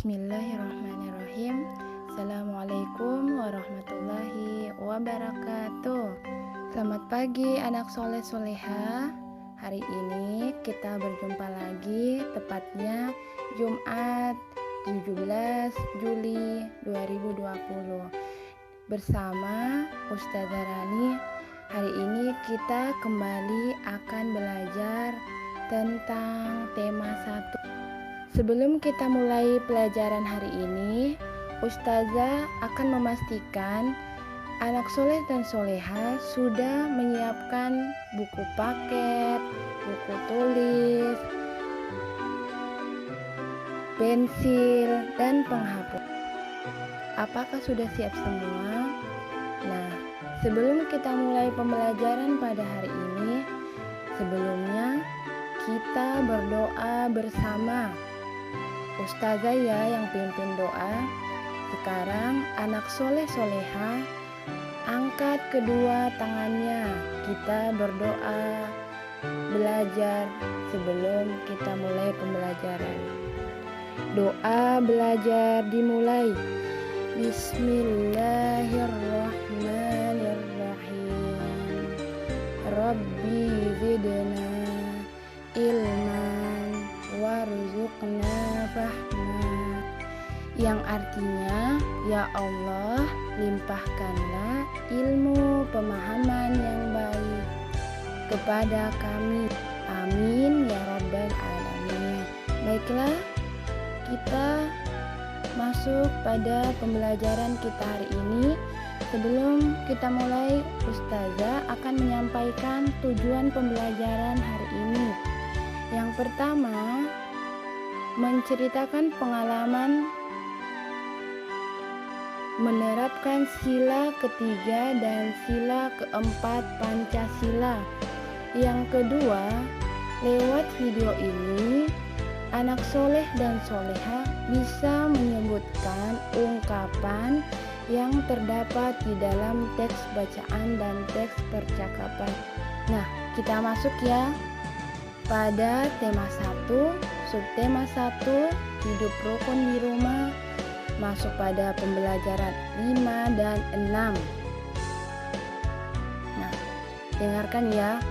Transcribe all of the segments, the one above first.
Bismillahirrahmanirrahim. Assalamualaikum warahmatullahi wabarakatuh. Selamat pagi anak soleh soleha. Hari ini kita berjumpa lagi, tepatnya Jumat 17 Juli 2020 bersama Ustazah Rani. Hari ini kita kembali akan belajar tentang tema 1. Sebelum kita mulai pelajaran hari ini, Ustazah akan memastikan anak soleh dan soleha sudah menyiapkan buku paket, buku tulis, pensil, dan penghapus. Apakah sudah siap semua? Nah, sebelum kita mulai pembelajaran pada hari ini, sebelumnya kita berdoa bersama. Ustazah ya yang pimpin doa. Sekarang anak soleh soleha angkat kedua tangannya. Kita berdoa belajar sebelum kita mulai pembelajaran. Doa belajar dimulai. Bismillahirrahmanirrahim. Rabbi zidna ilman warzuqna fahma, yang artinya, ya Allah, limpahkanlah ilmu pemahaman yang baik kepada kami. Amin ya rabbal alamin. Baiklah, kita masuk pada pembelajaran kita hari ini. Sebelum kita mulai, Ustazah akan menyampaikan tujuan pembelajaran hari ini. Yang pertama, menceritakan pengalaman menerapkan sila ketiga dan sila keempat Pancasila. Yang kedua, lewat video ini, anak soleh dan soleha bisa menyebutkan ungkapan yang terdapat di dalam teks bacaan dan teks percakapan. Nah, kita masuk ya pada tema 1, subtema 1, hidup rukun di rumah, masuk pada pembelajaran 5 dan 6. Nah, dengarkan ya.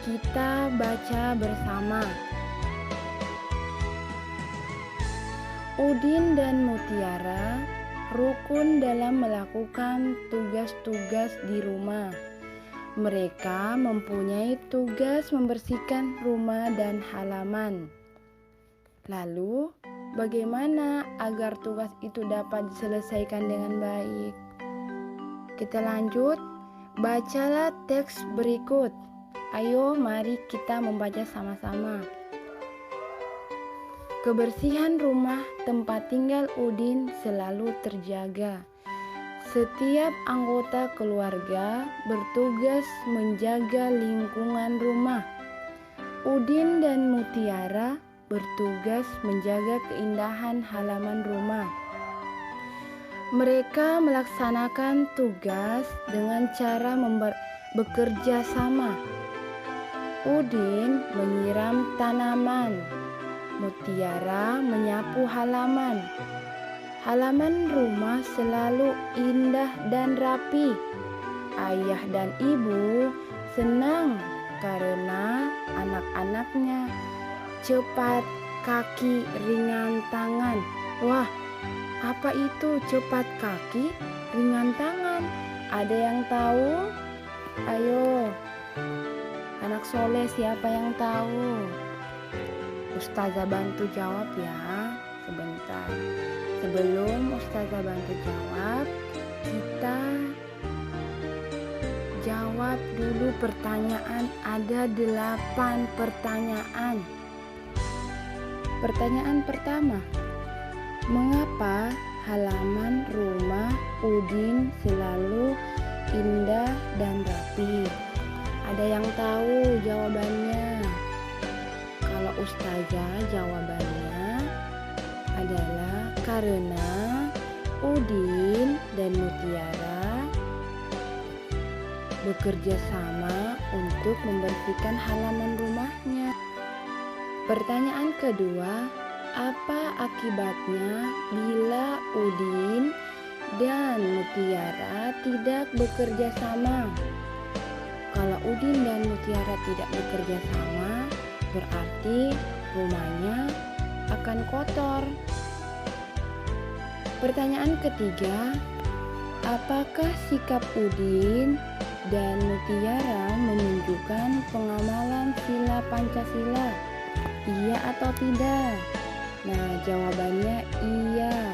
Kita baca bersama. Udin dan Mutiara rukun dalam melakukan tugas-tugas di rumah. Mereka mempunyai tugas membersihkan rumah dan halaman. Lalu, bagaimana agar tugas itu dapat diselesaikan dengan baik? Kita lanjut, bacalah teks berikut. Ayo, mari kita membaca sama-sama. Kebersihan rumah tempat tinggal Udin selalu terjaga. Setiap anggota keluarga bertugas menjaga lingkungan rumah. Udin dan Mutiara bertugas menjaga keindahan halaman rumah. Mereka melaksanakan tugas dengan cara bekerja sama. Udin menyiram tanaman, Mutiara menyapu halaman. Halaman rumah selalu indah dan rapi. Ayah dan ibu senang karena anak-anaknya cepat kaki, ringan tangan. Wah, apa itu cepat kaki, ringan tangan? Ada yang tahu? Ayo, anak soleh siapa yang tahu? Ustazah bantu jawab ya, sebentar. Sebelum Ustazah bantu jawab, kita jawab dulu pertanyaan. Ada 8 pertanyaan. Pertanyaan pertama, mengapa halaman rumah Udin selalu indah dan rapi? Ada yang tahu jawabannya? Kalau Ustazah jawabannya adalah karena Udin dan Mutiara bekerja sama untuk membersihkan halaman rumahnya. Pertanyaan kedua, Apa akibatnya bila Udin dan Mutiara tidak bekerja sama? Kalau Udin dan Mutiara tidak bekerja sama, berarti rumahnya akan kotor. Pertanyaan ketiga, apakah sikap Udin dan Mutiara menunjukkan pengamalan sila Pancasila? Iya atau tidak? Nah, jawabannya iya.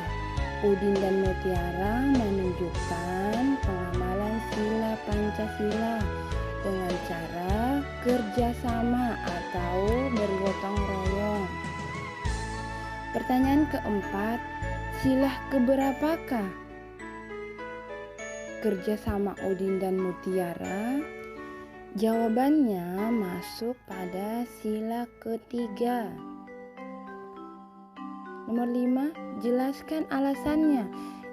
Udin dan Mutiara menunjukkan pengamalan sila Pancasila dengan cara kerjasama atau bergotong royong. Pertanyaan keempat, sila keberapakah kerjasama Udin dan Mutiara? Jawabannya masuk pada sila ketiga. Nomor 5, jelaskan alasannya.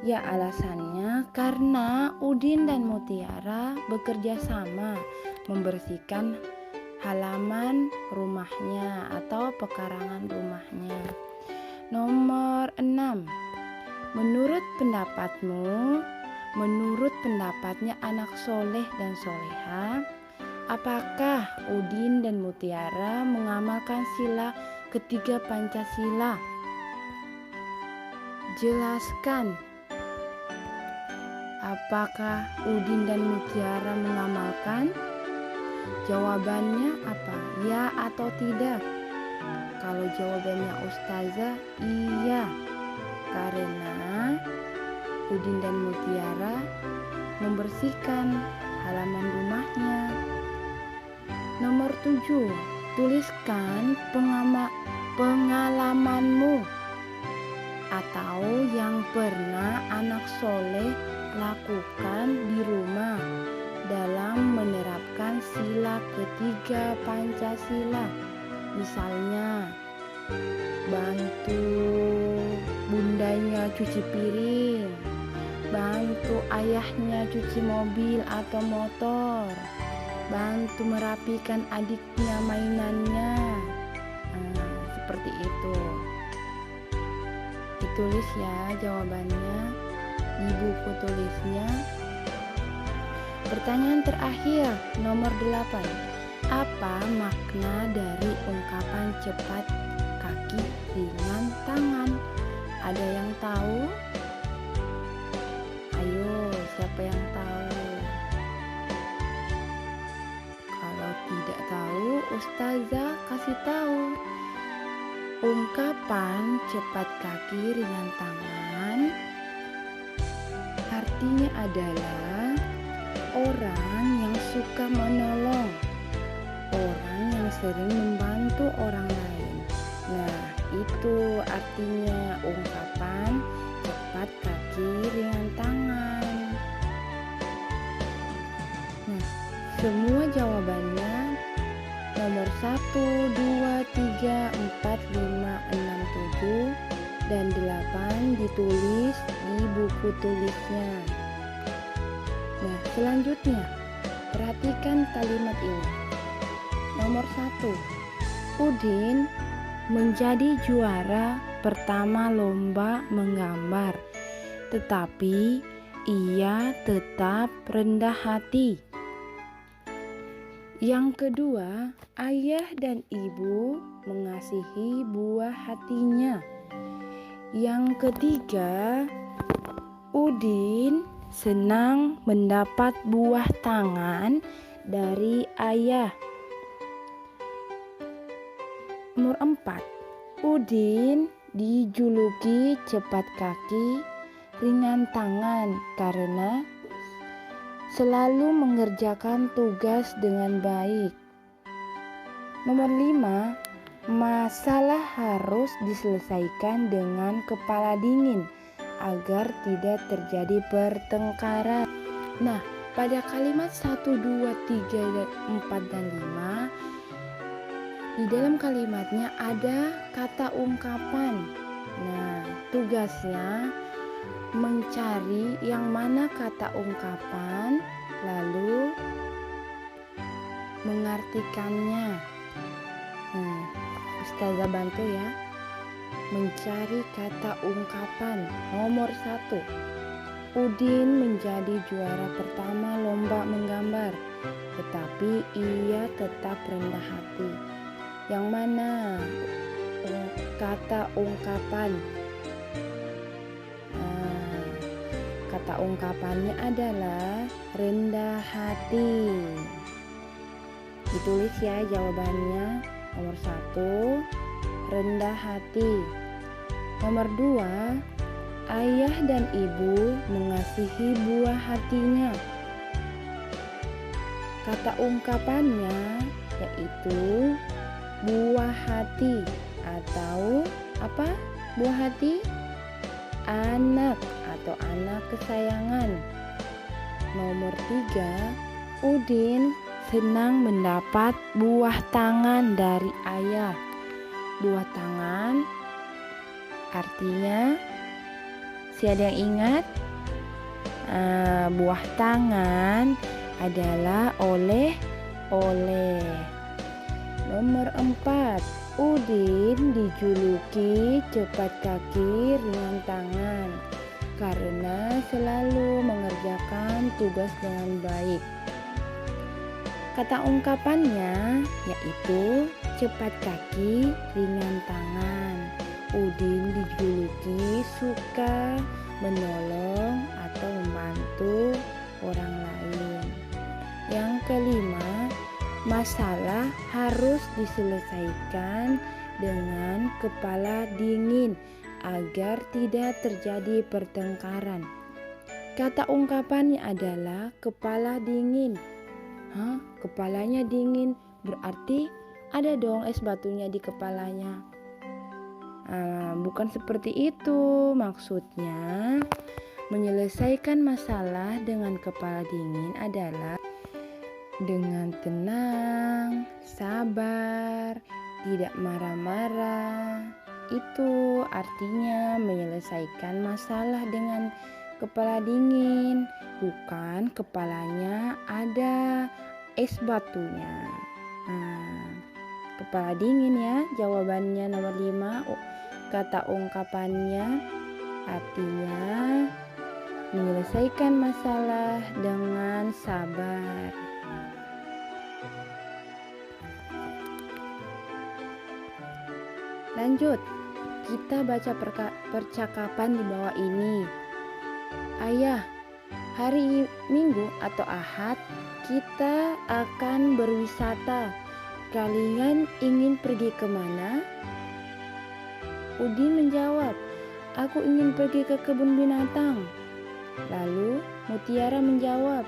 Ya, alasannya karena Udin dan Mutiara bekerja sama membersihkan halaman rumahnya atau pekarangan rumahnya. Nomor 6, menurut pendapatmu, menurut pendapatnya anak soleh dan soleha, apakah Udin dan Mutiara mengamalkan sila ketiga Pancasila? Jelaskan. Apakah Udin dan Mutiara mengamalkan? Jawabannya apa? Ya atau tidak? Kalau jawabannya Ustazah, iya. Karena Udin dan Mutiara membersihkan halaman rumahnya. Nomor 7, tuliskan pengalamanmu atau yang pernah anak soleh lakukan di rumah dalam menerapkan sila ketiga Pancasila. Misalnya, bantu bundanya cuci piring, bantu ayahnya cuci mobil atau motor, bantu merapikan adiknya mainannya. Nah, seperti itu. Ditulis ya jawabannya di buku tulisnya. Pertanyaan terakhir, nomor 8. Apa makna dari ungkapan cepat kaki ringan tangan? Ada yang tahu? Ayo, siapa yang tahu? Kalau tidak tahu, Ustazah kasih tahu. Ungkapan cepat kaki ringan tangan artinya adalah orang yang suka menolong, orang yang sering membantu orang lain. Nah, itu artinya ungkapan cepat kaki ringan tangan. Nah, semua jawabannya nomor 1, 2, 3, 4, 5, 6, 7 dan 8 ditulis di buku tulisnya. Nah, selanjutnya perhatikan kalimat ini. Nomor 1, Udin menjadi juara pertama lomba menggambar, tetapi ia tetap rendah hati. Yang kedua, ayah dan ibu mengasihi buah hatinya. Yang ketiga, Udin senang mendapat buah tangan dari ayah. Nomor 4, Udin dijuluki cepat kaki, ringan tangan karena selalu mengerjakan tugas dengan baik. Nomor 5, masalah harus diselesaikan dengan kepala dingin agar tidak terjadi pertengkaran. Nah, pada kalimat 1, 2, 3, 4, dan 5 di dalam kalimatnya ada kata ungkapan. Nah, tugasnya mencari yang mana kata ungkapan lalu mengartikannya. Ustazah bantu ya. mencari kata ungkapan nomor 1. Udin menjadi juara pertama lomba menggambar, tetapi ia tetap rendah hati. Yang mana kata ungkapan? Kata ungkapannya adalah rendah hati. Ditulis ya jawabannya. Nomor 1, rendah hati. Nomor 2, ayah dan ibu mengasihi buah hatinya. Kata ungkapannya yaitu buah hati atau apa? Buah hati? Anak atau anak kesayangan. Nomor 3, Udin senang mendapat buah tangan dari ayah. Buah tangan artinya, siapa yang ingat? Buah tangan adalah oleh-oleh. Nomor 4, Udin dijuluki cepat kaki ringan tangan karena selalu mengerjakan tugas dengan baik. Kata ungkapannya yaitu cepat kaki ringan tangan. Udin dijuluki suka menolong atau membantu orang lain. Yang kelima, masalah harus diselesaikan dengan kepala dingin agar tidak terjadi pertengkaran. Kata ungkapannya adalah kepala dingin. Kepalanya dingin berarti ada dong es batunya di kepalanya. Bukan seperti itu maksudnya. Menyelesaikan masalah dengan kepala dingin adalah dengan tenang, sabar, tidak marah-marah. Itu artinya menyelesaikan masalah dengan kepala dingin, bukan kepalanya ada es batunya. Kepala dingin ya jawabannya nomor 5. Kata ungkapannya artinya menyelesaikan masalah dengan sabar. Lanjut, kita baca percakapan di bawah ini. Ayah, hari Minggu atau Ahad kita akan berwisata. Kalian ingin pergi kemana? Udin menjawab, aku ingin pergi ke kebun binatang. Lalu Mutiara menjawab,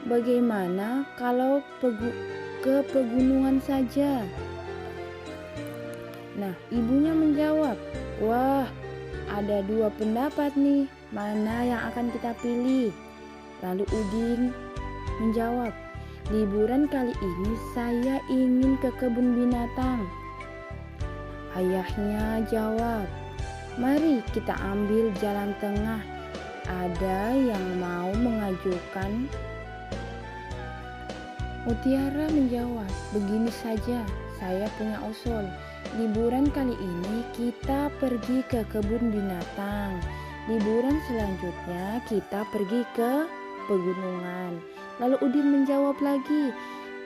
bagaimana kalau ke pegunungan saja? Nah, ibunya menjawab, wah, ada 2 pendapat nih, mana yang akan kita pilih? Lalu Udin menjawab, liburan kali ini saya ingin ke kebun binatang. Ayahnya jawab, mari kita ambil jalan tengah. Ada yang mau mengajukan? Mutiara menjawab, begini saja, saya punya usul. Liburan kali ini kita pergi ke kebun binatang. Liburan selanjutnya kita pergi ke pegunungan. Lalu Udin menjawab lagi,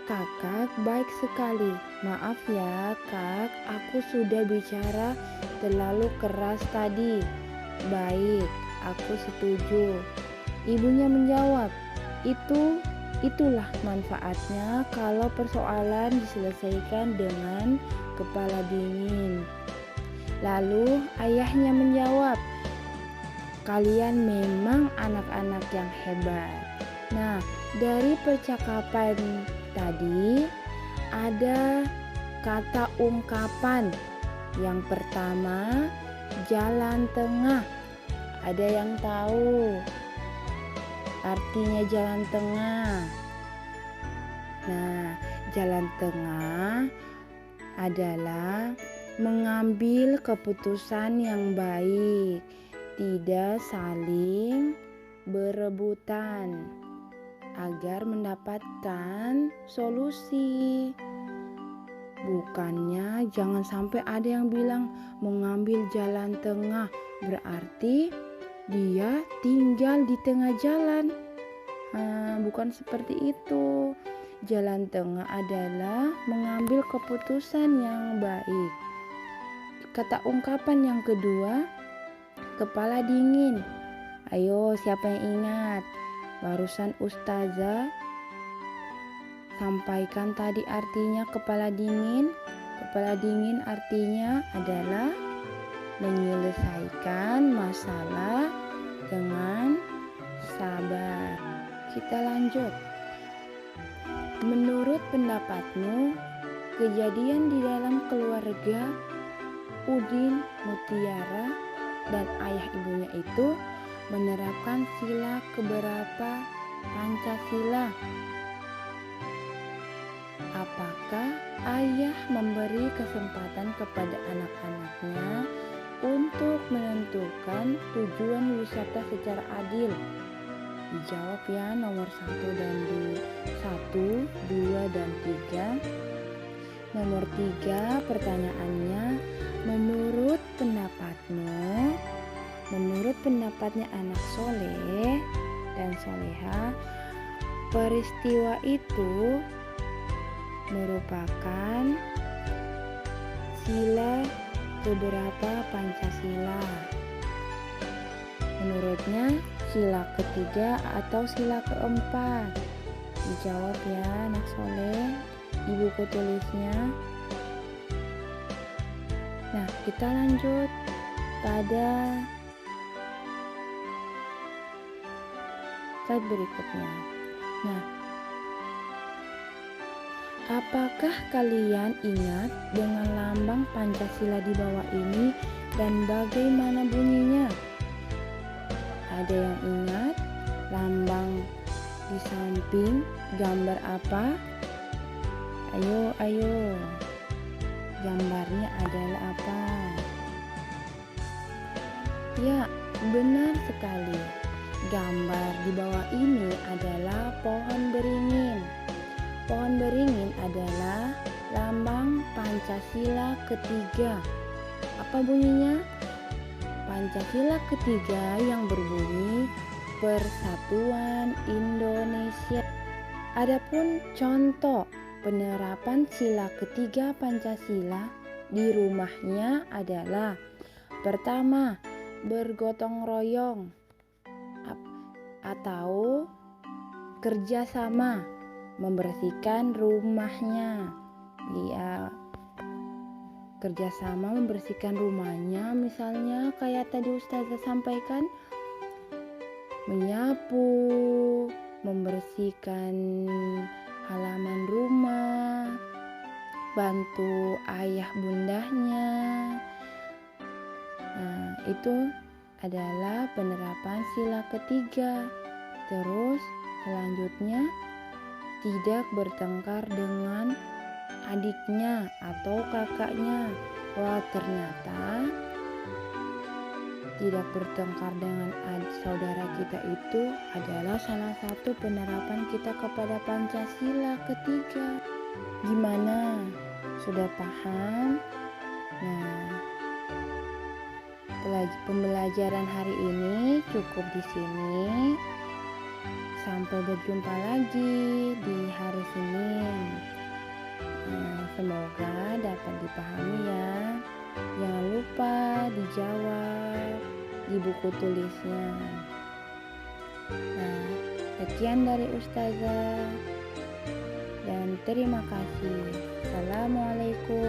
kakak baik sekali. Maaf ya kak, aku sudah bicara terlalu keras tadi. Baik, aku setuju. Ibunya menjawab, itulah manfaatnya kalau persoalan diselesaikan dengan kepala dingin. Lalu ayahnya menjawab, kalian memang anak-anak yang hebat. Nah, dari percakapan tadi ada kata ungkapan. Yang pertama, jalan tengah. Ada yang tahu artinya jalan tengah? Nah, jalan tengah adalah mengambil keputusan yang baik, tidak saling berebutan agar mendapatkan solusi. Bukannya jangan sampai ada yang bilang mengambil jalan tengah berarti dia tinggal di tengah jalan. Bukan seperti itu. Jalan tengah adalah mengambil keputusan yang baik. Kata ungkapan yang kedua, kepala dingin. Ayo, siapa yang ingat? Barusan Ustazah sampaikan tadi artinya kepala dingin. Kepala dingin artinya adalah menyelesaikan masalah dengan sabar. Kita lanjut. Menurut pendapatmu, kejadian di dalam keluarga Udin, Mutiara, dan ayah ibunya itu menerapkan sila keberapa Pancasila? Apakah ayah memberi kesempatan kepada anak-anaknya untuk menentukan tujuan wisata secara adil? Dijawab ya nomor 1 dan 1, 2 dan 3. Nomor 3 pertanyaannya, menurut pendapatnya anak soleh dan soleha, peristiwa itu merupakan sila keberapa Pancasila? Menurutnya sila ketiga atau sila keempat? Dijawab ya anak soleh, di buku tulisnya. Nah, kita lanjut pada slide berikutnya. Nah, apakah kalian ingat dengan lambang Pancasila di bawah ini dan bagaimana bunyinya? Ada yang ingat lambang di samping gambar apa? Ayo. Gambarnya adalah apa? Ya, benar sekali. Gambar di bawah ini adalah pohon beringin. Pohon beringin adalah lambang Pancasila ketiga. Apa bunyinya? Pancasila ketiga yang berbunyi Persatuan Indonesia. Adapun contoh penerapan sila ketiga Pancasila di rumahnya adalah: pertama, bergotong royong atau kerjasama membersihkan rumahnya. Dia kerjasama membersihkan rumahnya, misalnya kayak tadi Ustazah sampaikan, menyapu, membersihkan halaman rumah, bantu ayah bundanya. Nah, itu adalah penerapan sila ketiga. Terus selanjutnya, tidak bertengkar dengan adiknya atau kakaknya. Wah, ternyata tidak bertengkar dengan saudara kita itu adalah salah satu penerapan kita kepada Pancasila ketiga. Gimana? Sudah paham? Nah, pembelajaran hari ini cukup di sini. Sampai berjumpa lagi di hari Senin. Semoga dapat dipahami ya. Jangan lupa dijawab di buku tulisnya. Nah, sekian dari Ustazah dan terima kasih. Assalamualaikum